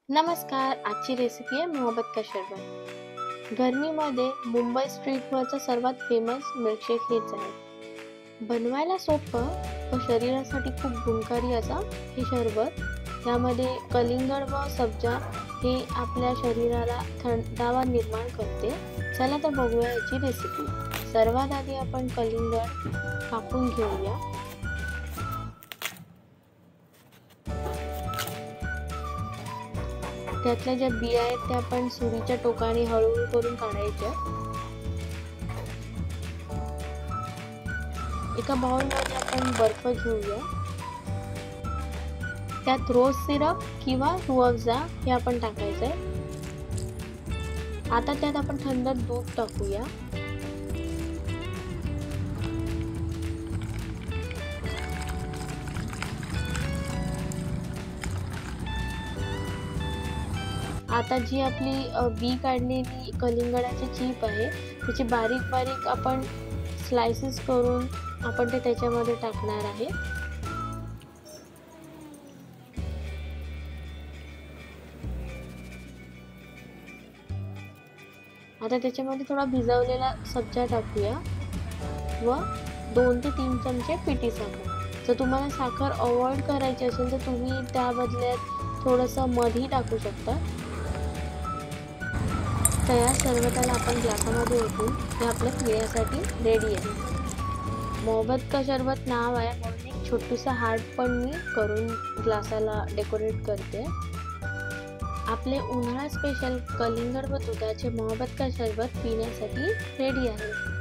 नमस्कार. आजची रेसिपी आहे मोहब्बत का शरबत. गरमीमध्ये मुंबई स्ट्रीटवरचा सर्वात फेमस मिल्कशेक हेच आहे. बनवायला सोपं व शरीरासाठी खूप गुणकारी असा हे शरबत. यामध्ये कलिंगड व सब्जा हे आपल्या शरीराला थंडावा निर्माण करते. चला तर बघूया याची रेसिपी. सर्वात आधी आपण कलिंगड कापून घेऊया. त्यातल्या ज्या बिया आहेत त्या आपण सुरीच्या टोकाने हळूहळू करून काढायच्या. एका बाउलमध्ये आपण बर्फ घेऊया. त्यात रोज सिरप किंवा रूह-अफजा हे आपण टाकायचंय. आता त्यात आपण थंड दूध टाकूया. आता जी आपली बी काढलेली कलिंगडाची चीप आहे त्याची बारीक बारीक आपण स्लाइसेस करून आपण ते त्याच्यामध्ये टाकणार आहे. आता त्याच्यामध्ये थोडा भिजवलेला सब्जा टाकूया व 2 ते 3 चमचे पिठी साखर. जर तुम्हाला साखर अवॉइड करायची असेल तर तुम्ही त्या बदल्यात थोडंसं मधही टाकू शकता. तयार सरबताला आपण ग्लासामध्ये ओतून हे आपल्या पिण्यासाठी रेडी आहे. मोहब्बत का शरबत नाव आहे म्हणून एक छोटूसा हार्ट पण मी करून ग्लासाला डेकोरेट करते. आपले उन्हाळा स्पेशल कलिंगड व दुधाचे मोहब्बत का शरबत पिण्यासाठी रेडी आहे.